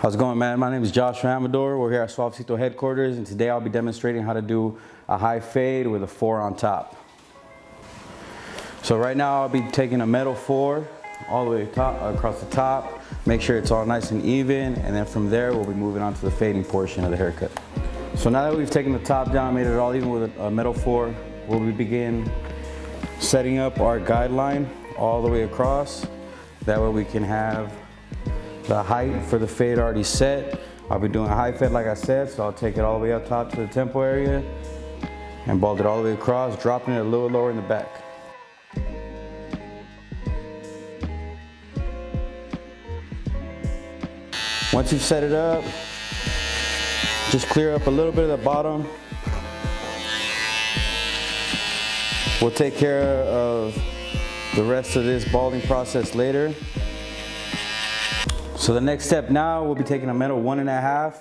How's it going, man? My name is Josh Amador. We're here at Suavecito headquarters, and today I'll be demonstrating how to do a high fade with a 4 on top. So right now I'll be taking a metal 4 all the way across the top, make sure it's all nice and even, and then from there we'll be moving on to the fading portion of the haircut. So now that we've taken the top down, made it all even with a metal 4, we'll begin setting up our guideline all the way across. That way we can have the height for the fade already set. I'll be doing a high fade like I said, so I'll take it all the way up top to the temple area and bald it all the way across, dropping it a little lower in the back. Once you've set it up, just clear up a little bit of the bottom. We'll take care of the rest of this balding process later. So the next step now, we'll be taking a metal 1.5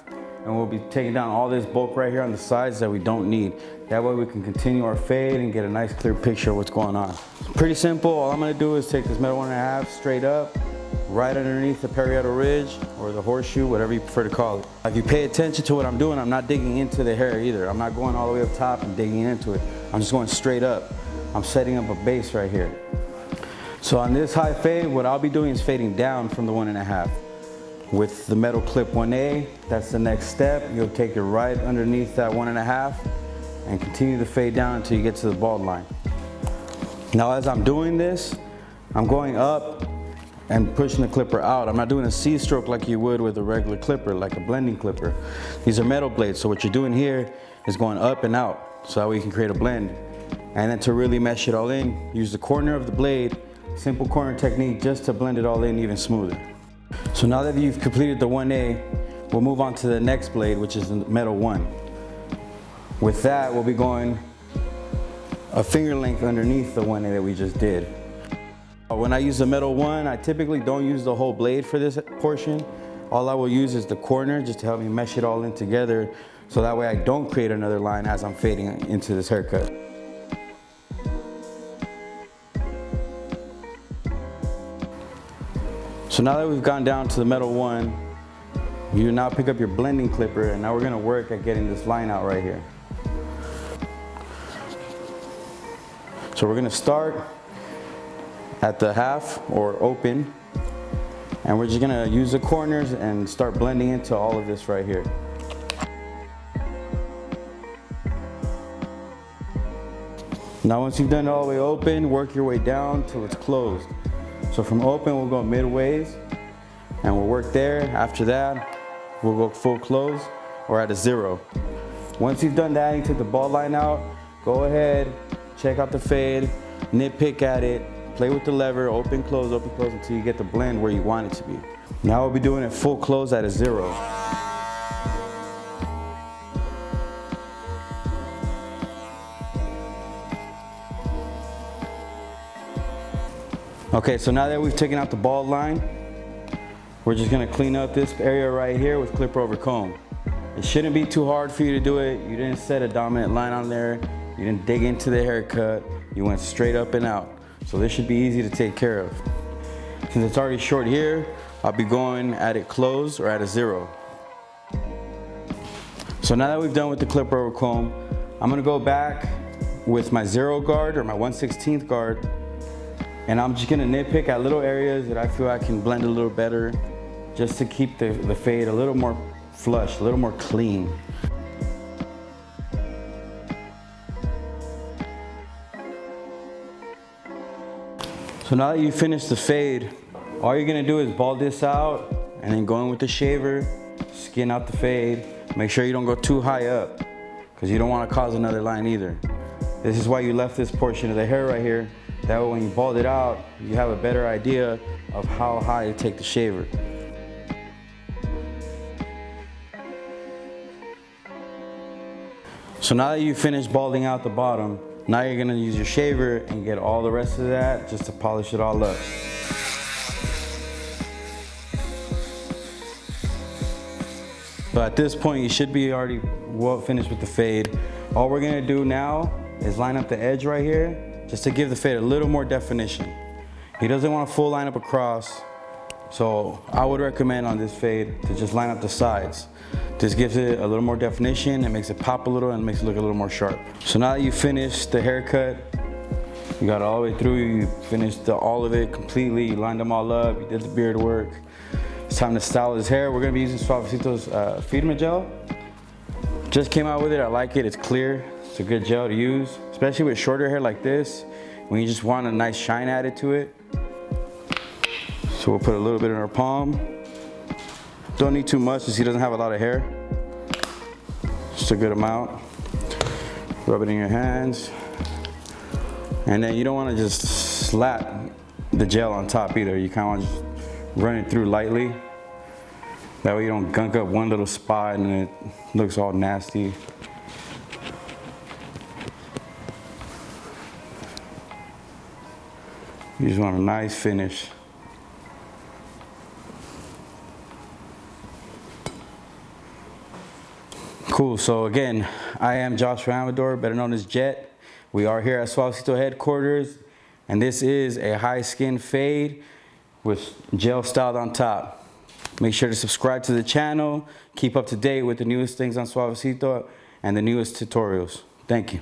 and we'll be taking down all this bulk right here on the sides that we don't need. That way we can continue our fade and get a nice clear picture of what's going on. Pretty simple. All I'm gonna do is take this metal 1.5 straight up, right underneath the parietal ridge or the horseshoe, whatever you prefer to call it. If you pay attention to what I'm doing, I'm not digging into the hair either. I'm not going all the way up top and digging into it. I'm just going straight up. I'm setting up a base right here. So on this high fade, what I'll be doing is fading down from the 1.5. With the metal clip 1A, that's the next step. You'll take it right underneath that 1.5 and continue to fade down until you get to the bald line. Now as I'm doing this, I'm going up and pushing the clipper out. I'm not doing a C stroke like you would with a regular clipper, like a blending clipper. These are metal blades, so what you're doing here is going up and out, so that way you can create a blend. And then to really mesh it all in, use the corner of the blade, simple corner technique, just to blend it all in even smoother. So now that you've completed the 1A, we'll move on to the next blade, which is the metal 1. With that, we'll be going a finger length underneath the 1A that we just did. When I use the metal 1, I typically don't use the whole blade for this portion. All I will use is the corner just to help me mesh it all in together, so that way I don't create another line as I'm fading into this haircut. So now that we've gone down to the metal 1, you now pick up your blending clipper, and now we're gonna work at getting this line out right here. So we're gonna start at the half or open, and we're just gonna use the corners and start blending into all of this right here. Now once you've done it all the way open, work your way down till it's closed. So from open, we'll go midways, and we'll work there. After that, we'll go full close or at a 0. Once you've done that and you took the bald line out, go ahead, check out the fade, nitpick at it, play with the lever, open, close until you get the blend where you want it to be. Now we'll be doing it full close at a 0. Okay, so now that we've taken out the bald line, we're just gonna clean up this area right here with clipper over comb. It shouldn't be too hard for you to do it. You didn't set a dominant line on there. You didn't dig into the haircut. You went straight up and out. So this should be easy to take care of. Since it's already short here, I'll be going at it close or at a 0. So now that we've done with the clipper over comb, I'm gonna go back with my 0 guard or my 1/16 guard, and I'm just gonna nitpick at little areas that I feel I can blend a little better, just to keep the fade a little more flush, a little more clean. So now that you finished the fade, all you're gonna do is bald this out and then go in with the shaver, skin out the fade. Make sure you don't go too high up, because you don't wanna cause another line either. This is why you left this portion of the hair right here. That way when you bald it out, you have a better idea of how high to take the shaver. So now that you finished balding out the bottom, now you're gonna use your shaver and get all the rest of that just to polish it all up. So at this point, you should be already well finished with the fade. All we're gonna do now is line up the edge right here, just to give the fade a little more definition. He doesn't want a full line up across. So I would recommend on this fade to just line up the sides. This gives it a little more definition, it makes it pop a little, and makes it look a little more sharp. So now that you finished the haircut, you got it all the way through, you finished all of it completely, you lined them all up, you did the beard work. It's time to style his hair. We're gonna be using Suavecito's Firme gel. Just came out with it, I like it, it's clear. It's a good gel to use, especially with shorter hair like this, when you just want a nice shine added to it. So we'll put a little bit in our palm. Don't need too much, since he doesn't have a lot of hair. Just a good amount. Rub it in your hands. And then you don't want to just slap the gel on top either. You kind of want to just run it through lightly. That way you don't gunk up one little spot and it looks all nasty. You just want a nice finish. Cool, so again, I am Joshua Amador, better known as Jet. We are here at Suavecito headquarters, and this is a high skin fade with gel styled on top. Make sure to subscribe to the channel, keep up to date with the newest things on Suavecito and the newest tutorials. Thank you.